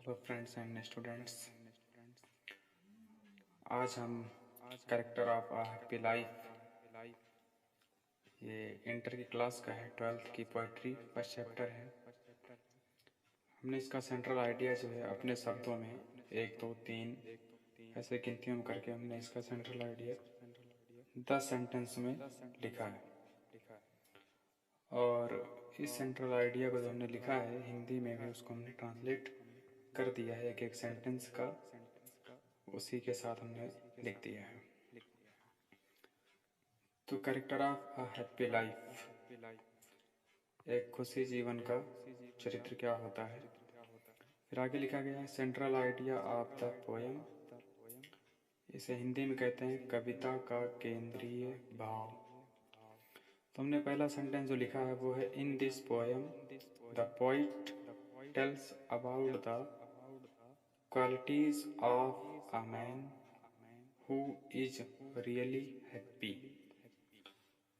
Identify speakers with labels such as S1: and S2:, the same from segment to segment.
S1: Hello friends and students. आज हम character of a happy life, ये इंटर की क्लास का है, 12th की पोइट्री फर्स्ट चैप्टर है। हमने इसका सेंट्रल आइडिया जो है अपने शब्दों में 1 2 3 ऐसे गिनतियों में करके हमने इसका सेंट्रल आइडिया 10 सेंटेंस में लिखा है। और इस सेंट्रल आइडिया को जो हमने लिखा है हिंदी में भी उसको हमने ट्रांसलेट कर दिया है, एक एक सेंटेंस का उसी के साथ हमने लिख दिया है। तो character of a happy life, एक खुशी जीवन का चरित्र क्या होता है। फिर आगे लिखा गया है central idea of the poem, इसे हिंदी में कहते हैं कविता का केंद्रीय भाव। तो हमने पहला सेंटेंस जो लिखा है वो है in this poem the poet tells about the qualities of a man who is really happy.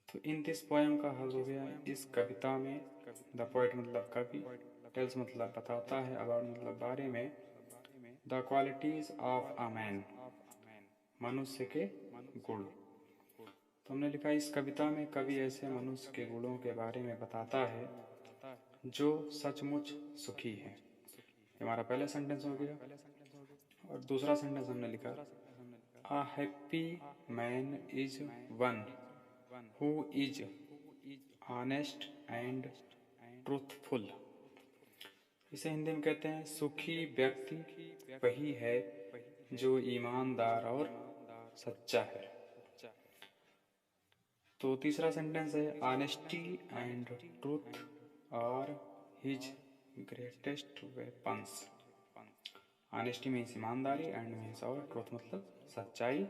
S1: तो इन दिस पोएम का हल हो गया इस कविता में, द पोइट मतलब कवि, टेल्स मतलब बताता है, अबाउट मतलब बारे में, the qualities of a man मनुष्य के गुण। तो हमने लिखा इस कविता में कवि ऐसे मनुष्य के गुणों के बारे में बताता है जो सचमुच सुखी है। हमारा पहला सेंटेंस हो गया। और दूसरा सेंटेंस हमने लिखा a happy man is one who is honest and truthful. इसे हिंदी में कहते हैं सुखी व्यक्ति वही है जो ईमानदार और सच्चा है। तो तीसरा सेंटेंस है honesty and truth are his greatest weapons. Honesty means ईमानदारी, एंड मीन्स और, ट्रूथ मतलब सच्चाई,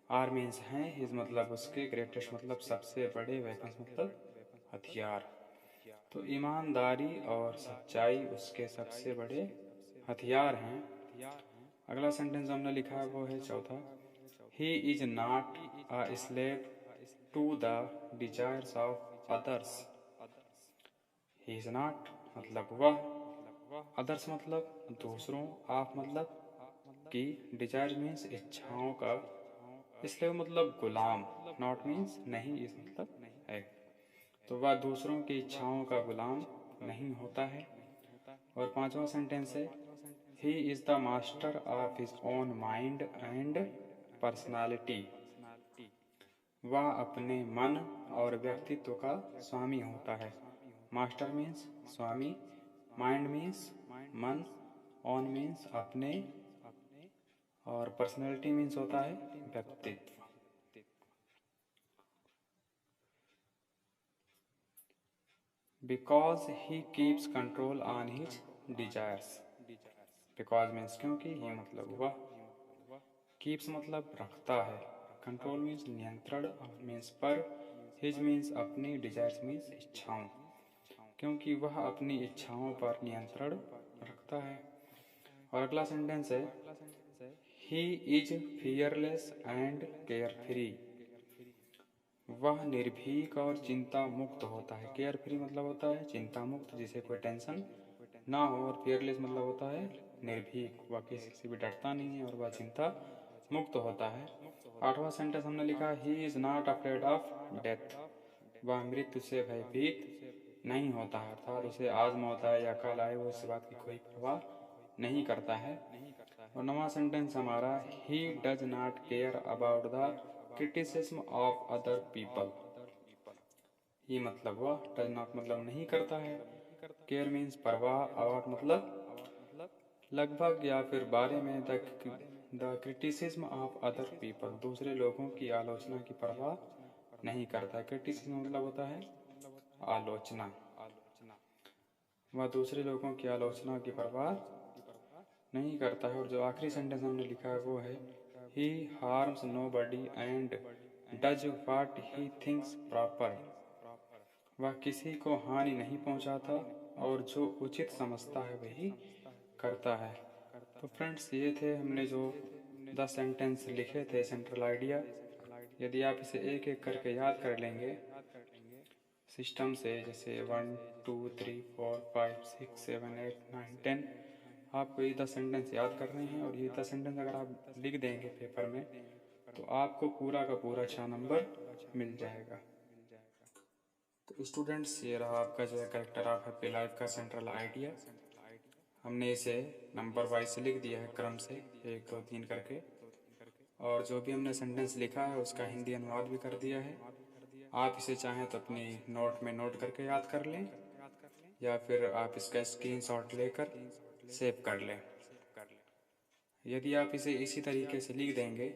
S1: आर मीन्स हैं, हिज मतलब उसके, ग्रेटेस्ट मतलब सबसे बड़े, वेपन्स मतलब हथियार। तो ईमानदारी और सच्चाई उसके सबसे बड़े हथियार हैं। अगला सेंटेंस हमने लिखा है वो है चौथा, he is not a slave to the desires of others. He is not मतलब वह, अदर्स मतलब दूसरों, ऑफ मतलब की, डिजायर मीन्स इच्छाओं का, स्लेव मतलब गुलाम, नॉट मीन्स नहीं, इस मतलब है। तो वह दूसरों की इच्छाओं का गुलाम नहीं होता है। और पांचवा सेंटेंस है he is the master of his own mind and personality. वह अपने मन और व्यक्तित्व का स्वामी होता है। मास्टर मीन्स स्वामी, माइंड मीन्स मन, ओन मीन्स अपने, और पर्सनैलिटी मीन्स होता है व्यक्तित्व। Because he keeps control on his desires. Because means क्योंकि, ही मतलब वह, कीप्स मतलब रखता है, कंट्रोल मीन्स नियंत्रण, मीन्स पर, हिज मीन्स अपनी, डिजायर्स मीन्स इच्छाओं, क्योंकि वह अपनी इच्छाओं पर नियंत्रण रखता है। और अगला सेंटेंस है he is fearless and care free. वह निर्भीक और चिंता मुक्त होता है। केयर फ्री मतलब होता है चिंता मुक्त, जिसे कोई टेंशन ना हो, और फियरलेस मतलब होता है निर्भीक, वह किसी से भी डरता नहीं है और वह चिंता मुक्त होता है। आठवां सेंटेंस हमने लिखा ही is not afraid of death. वह मृत्यु से भयभीत नहीं होता है, अर्थात उसे आज मौत आए या कल आए वो इस बात की कोई परवाह नहीं करता है। और नवा सेंटेंस हमारा he does not care about the criticism of other people. He मतलब वह, डज नॉट मतलब नहीं करता है, केयर मीन्स परवाह, अबाउट मतलब लगभग या फिर बारे में, the criticism of other people दूसरे लोगों की आलोचना की परवाह नहीं करता है। क्रिटिसिज्म मतलब होता है आलोचना, वह दूसरे लोगों की आलोचना की परवाह नहीं करता है। और जो आखिरी सेंटेंस हमने लिखा है वो है he harms nobody and does what he thinks proper. वह किसी को हानि नहीं पहुंचाता और जो उचित समझता है वही करता है। तो फ्रेंड्स ये थे हमने जो 10 सेंटेंस लिखे थे सेंट्रल आइडिया। यदि आप इसे एक एक करके याद कर लेंगे सिस्टम से, जैसे 1 2 3 4 5 6 7 8 9 10, आपको ये 10 सेंटेंस याद करने हैं और ये 10 सेंटेंस अगर आप लिख देंगे पेपर में तो आपको पूरा का पूरा 6 नंबर मिल जाएगा। तो स्टूडेंट्स, ये रहा आपका जो है कैरेक्टर ऑफ हैप्पी लाइफ का सेंट्रल आइडिया। हमने इसे नंबर वाइज से लिख दिया है, क्रम से 1 2 3 करके, और जो भी हमने सेंटेंस लिखा है उसका हिंदी अनुवाद भी कर दिया है। आप इसे चाहें तो अपनी नोट में नोट करके याद कर लें या फिर आप इसका स्क्रीनशॉट लेकर सेव कर लें। यदि आप इसे इसी तरीके से लिख देंगे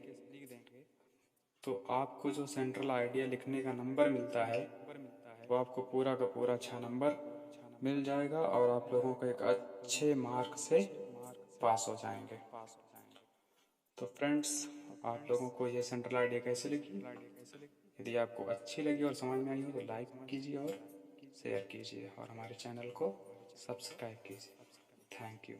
S1: तो आपको जो सेंट्रल आइडिया लिखने का नंबर मिलता है वो आपको पूरा का पूरा 6 नंबर मिल जाएगा और आप लोगों को एक अच्छे मार्क से पास हो जाएंगे। तो फ्रेंड्स, आप लोगों को ये सेंट्रल आइडिया कैसे लगी? यदि आपको अच्छी लगी और समझ में आई हो तो लाइक कीजिए और शेयर कीजिए और हमारे चैनल को सब्सक्राइब कीजिए। Thank you.